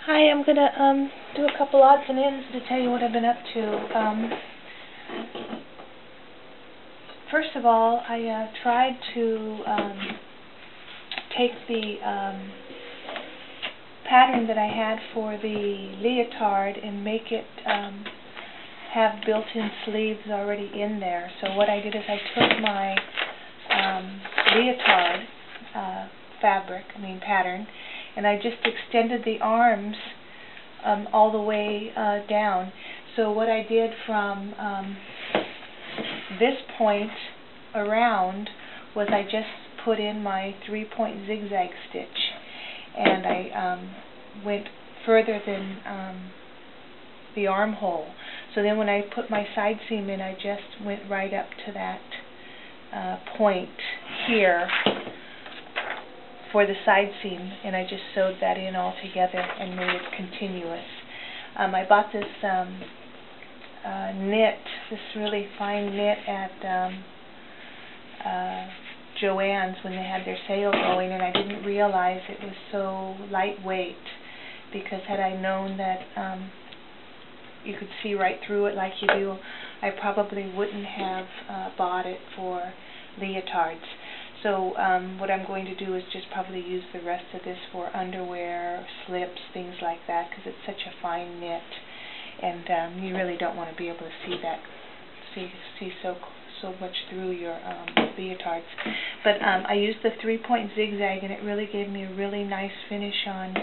Hi, I'm going to do a couple odds and ends to tell you what I've been up to. First of all, I tried to take the pattern that I had for the leotard and make it have built-in sleeves already in there. So what I did is I took my leotard pattern, and I just extended the arms all the way down. So what I did from this point around was I just put in my 3-point zigzag stitch, and I went further than the armhole. So then when I put my side seam in, I just went right up to that point here for the side seam, and I just sewed that in all together and made it continuous. I bought this knit, this really fine knit at Joann's when they had their sale going, and I didn't realize it was so lightweight, because had I known that you could see right through it like you do, I probably wouldn't have bought it for leotards. So what I'm going to do is just probably use the rest of this for underwear, slips, things like that, because it's such a fine knit, and you really don't want to be able to see that, see so much through your leotards. But I used the 3-point zigzag, and it really gave me a really nice finish on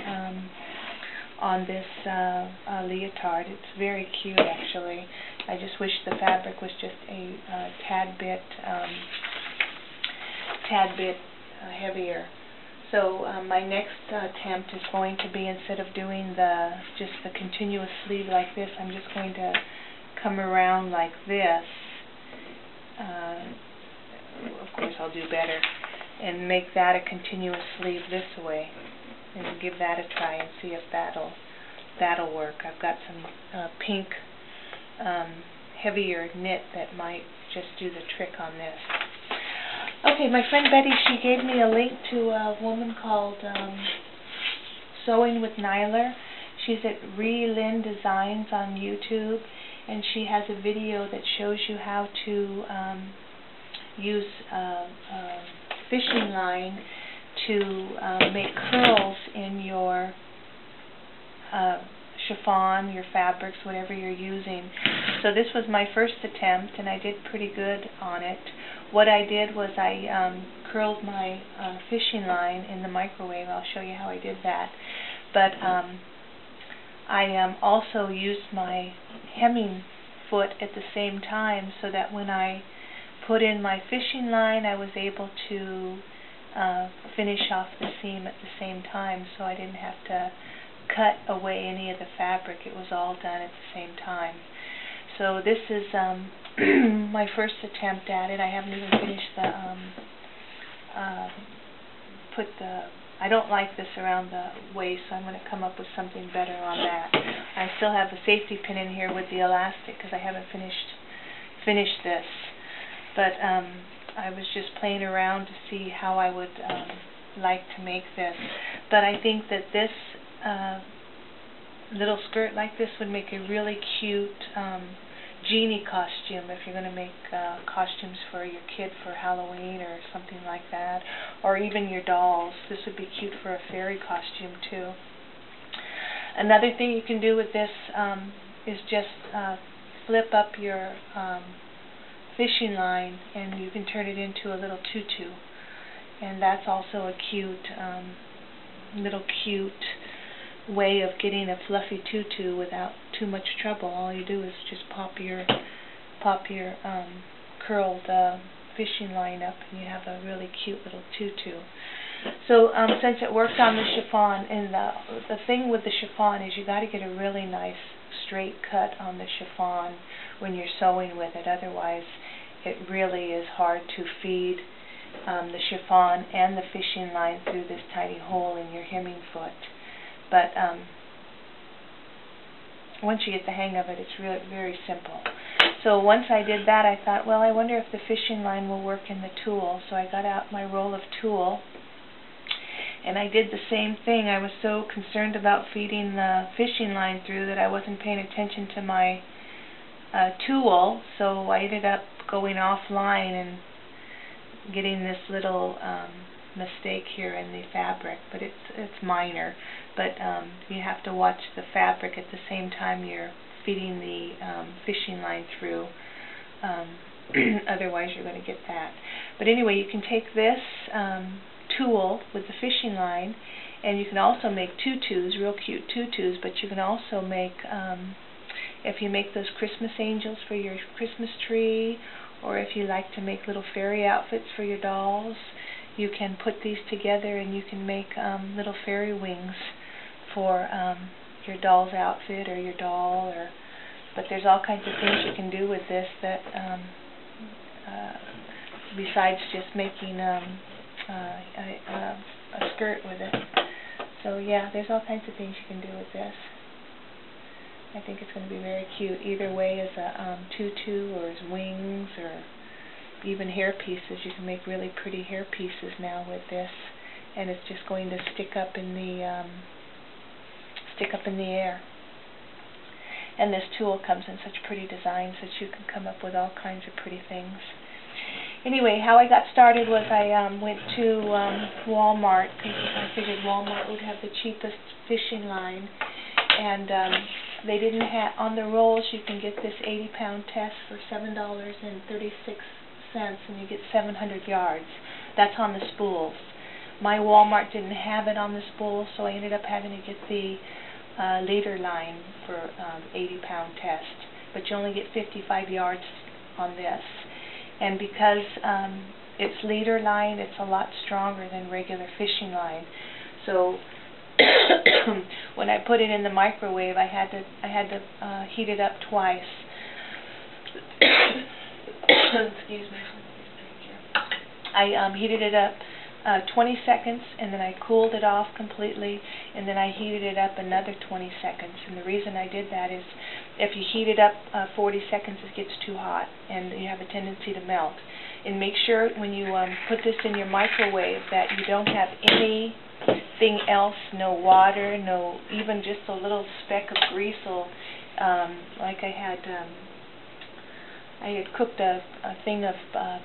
this leotard. It's very cute, actually. I just wish the fabric was just a tad bit heavier. So my next attempt is going to be, instead of doing just the continuous sleeve like this, I'm just going to come around like this. Of course I'll do better, and make that a continuous sleeve this way, and give that a try and see if that'll work. I've got some pink heavier knit that might just do the trick on this. Okay, my friend Betty, she gave me a link to a woman called Sewing with Niler. She's at relindesigns on YouTube, and she has a video that shows you how to use a fishing line to make curls in your chiffon, your fabrics, whatever you're using. So this was my first attempt, and I did pretty good on it. What I did was I curled my fishing line in the microwave. I'll show you how I did that. But I also used my hemming foot at the same time, so that when I put in my fishing line, I was able to finish off the seam at the same time, so I didn't have to cut away any of the fabric. It was all done at the same time. So this is my first attempt at it. I haven't even finished I don't like this around the waist, so I'm going to come up with something better on that. I still have a safety pin in here with the elastic, because I haven't finished this. But I was just playing around to see how I would like to make this. But I think that this little skirt like this would make a really cute genie costume if you're going to make costumes for your kid for Halloween or something like that, or even your dolls. This would be cute for a fairy costume too. Another thing you can do with this is just flip up your fishing line, and you can turn it into a little tutu, and that's also a cute little way of getting a fluffy tutu without too much trouble. All you do is just pop your curled fishing line up, and you have a really cute little tutu. So since it worked on the chiffon, and the thing with the chiffon is you got to get a really nice straight cut on the chiffon when you're sewing with it. Otherwise, it really is hard to feed the chiffon and the fishing line through this tiny hole in your hemming foot. But once you get the hang of it, it's really very simple. So once I did that, I thought, well, I wonder if the fishing line will work in the tulle. So I got out my roll of tulle, And I did the same thing. I was so concerned about feeding the fishing line through that I wasn't paying attention to my tool, so I ended up going offline and getting this little mistake here in the fabric, but it's minor. But you have to watch the fabric at the same time you're feeding the fishing line through. Otherwise you're going to get that. But anyway, you can take this tool with the fishing line, and you can also make tutus, real cute tutus, but you can also make, if you make those Christmas angels for your Christmas tree, or if you like to make little fairy outfits for your dolls, you can put these together and you can make little fairy wings for your doll's outfit or your doll. But there's all kinds of things you can do with this that besides just making a skirt with it. So yeah, there's all kinds of things you can do with this. I think it's going to be very cute either way, as a tutu or as wings or even hair pieces. You can make really pretty hair pieces now with this, and it's just going to stick up in the air. And this tool comes in such pretty designs that you can come up with all kinds of pretty things. Anyway, how I got started was I went to Walmart, because I figured Walmart would have the cheapest fishing line, and they didn't have, on the rolls you can get this 80-pound test for $7.36, and you get 700 yards. That's on the spools. My Walmart didn't have it on the spool, so I ended up having to get the leader line for 80-pound test, but you only get 55 yards on this. And because it's leader line, it's a lot stronger than regular fishing line. So when I put it in the microwave, I had to heat it up twice. Excuse me. I heated it up 20 seconds, and then I cooled it off completely, and then I heated it up another 20 seconds. And the reason I did that is if you heat it up 40 seconds, it gets too hot, and you have a tendency to melt. And make sure when you put this in your microwave that you don't have anything else, no water, no even just a little speck of grease, like I had cooked a thing of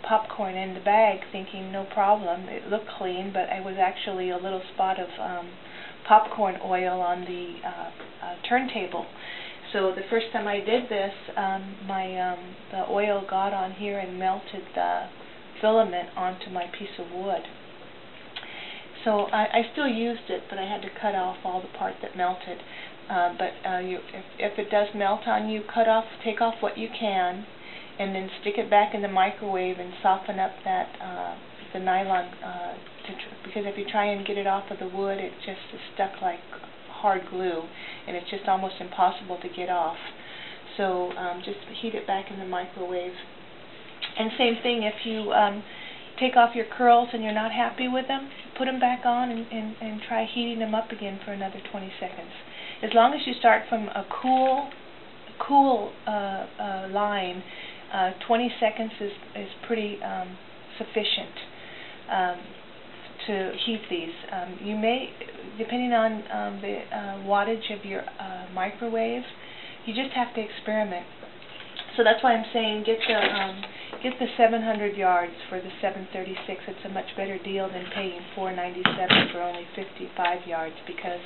popcorn in the bag thinking no problem, it looked clean, but I was actually a little spot of popcorn oil on the turntable. So the first time I did this, the oil got on here and melted the filament onto my piece of wood. So I still used it, but I had to cut off all the part that melted. If it does melt on you, take off what you can, and then stick it back in the microwave and soften up that the nylon, because if you try and get it off of the wood, it just is stuck like hard glue, and it's just almost impossible to get off. So just heat it back in the microwave. And same thing, if you take off your curls and you're not happy with them, put them back on and try heating them up again for another 20 seconds. As long as you start from a cool line, 20 seconds is pretty sufficient to heat these. You may, depending on the wattage of your microwave, you just have to experiment. So that's why I'm saying get the 700 yards for the $7.36. It's a much better deal than paying $4.97 for only 55 yards, because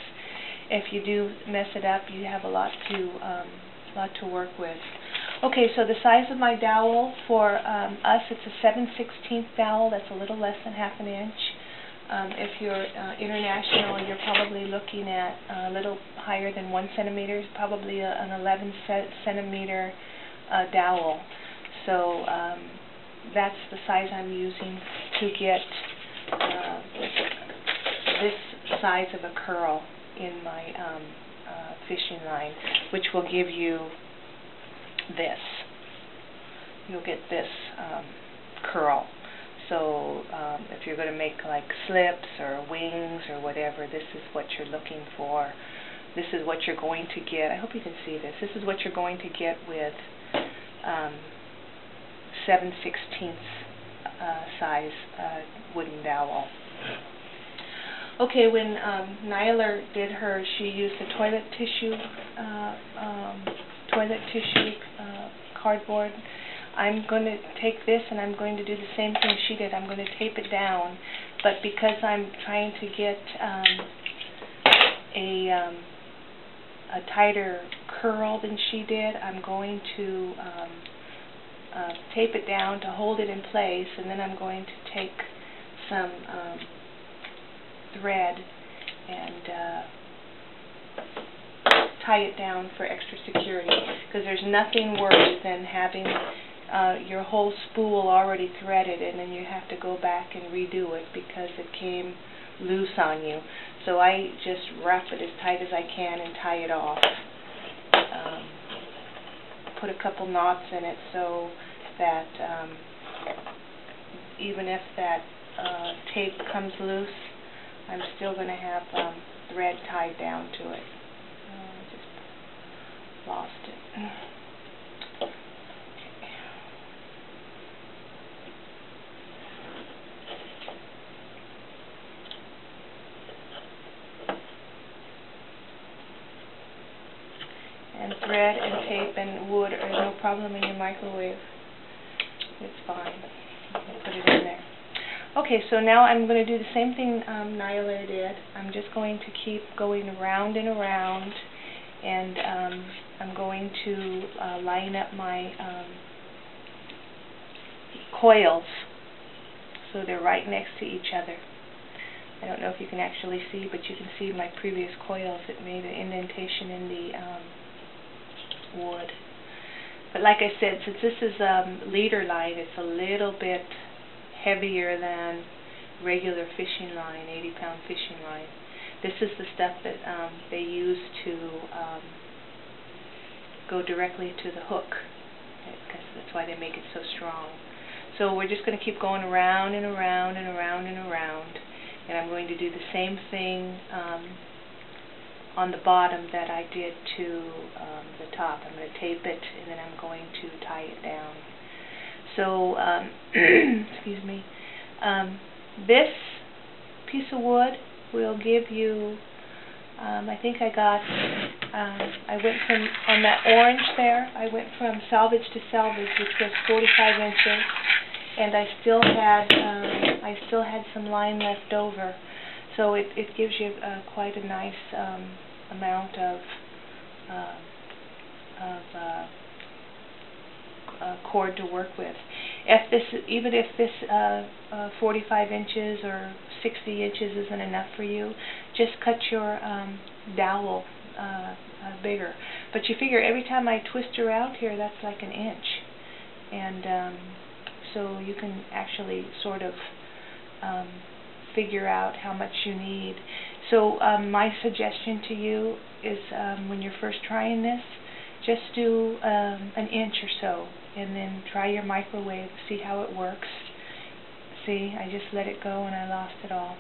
if you do mess it up, you have a lot to work with. Okay, so the size of my dowel for us, it's a 7/16 dowel. That's a little less than half an inch. If you're international, you're probably looking at a little higher than 1 centimeter, probably an 11 centimeter dowel. So that's the size I'm using to get this size of a curl in my fishing line, which will give you this. You'll get this curl. So if you're going to make like slips or wings or whatever, this is what you're looking for. This is what you're going to get. I hope you can see this. This is what you're going to get with 7/16 size wooden dowel. Okay, when Niler did hers, she used a toilet tissue cardboard. I'm going to take this and I'm going to do the same thing she did. I'm going to tape it down, but because I'm trying to get a tighter curl than she did, I'm going to tape it down to hold it in place, and then I'm going to take some thread and tie it down for extra security, because there's nothing worse than having your whole spool already threaded and then you have to go back and redo it because it came loose on you. So I just wrap it as tight as I can and tie it off. Put a couple knots in it so that even if that tape comes loose, I'm still going to have thread tied down to it. Just lost it. And thread and tape and wood are no problem in your microwave. It's fine. You can put it in there. Okay, so now I'm going to do the same thing Niler did. I'm just going to keep going around and around, and I'm going to line up my coils so they're right next to each other. I don't know if you can actually see, but you can see my previous coils. It made an indentation in the wood. But like I said, since this is leader line, it's a little bit heavier than regular fishing line, 80-pound fishing line. This is the stuff that they use to go directly to the hook, because that's why they make it so strong. So we're just going to keep going around and around and around and around, and I'm going to do the same thing on the bottom that I did to the top. I'm going to tape it and then I'm going to tie it down. So, excuse me, this piece of wood will give you, I think I got, I went from, on that orange there, I went from salvage to salvage, which was 45 inches, and I still had some line left over. So it gives you quite a nice amount of cord to work with. Even if this 45 inches or 60 inches isn't enough for you, just cut your dowel bigger. But you figure every time I twist around here, that's like an inch, and so you can actually sort of figure out how much you need. So my suggestion to you is when you're first trying this, just do an inch or so, and then try your microwave, see how it works. See, I just let it go and I lost it all.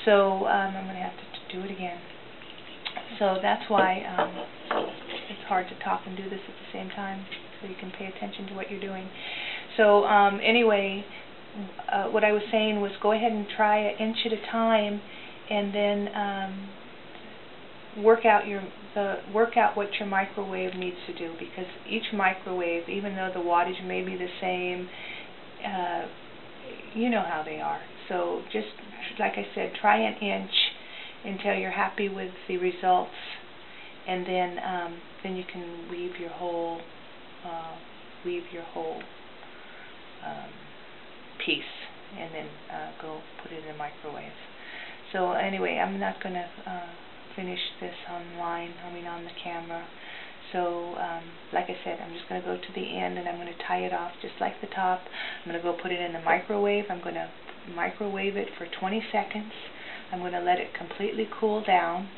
So I'm going to have to do it again. So that's why it's hard to talk and do this at the same time, so you can pay attention to what you're doing. So anyway, what I was saying was go ahead and try an inch at a time, and then work out what your microwave needs to do, because each microwave, even though the wattage may be the same, you know how they are. So just like I said, try an inch until you're happy with the results, and then you can weave your whole piece, and then go put it in the microwave. So anyway, I'm not going to finish this on the camera. So like I said, I'm just going to go to the end and I'm going to tie it off just like the top. I'm going to go put it in the microwave. I'm going to microwave it for 20 seconds. I'm going to let it completely cool down,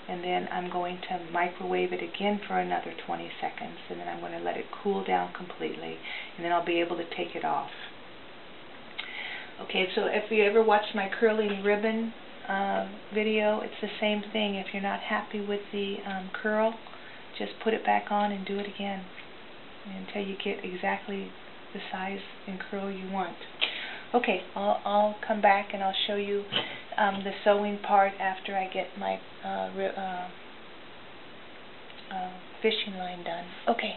and then I'm going to microwave it again for another 20 seconds, and then I'm going to let it cool down completely, and then I'll be able to take it off. Okay, so if you ever watched my curling ribbon video, it's the same thing. If you're not happy with the curl, just put it back on and do it again until you get exactly the size and curl you want. Okay, I'll come back and I'll show you the sewing part after I get my fishing line done. Okay.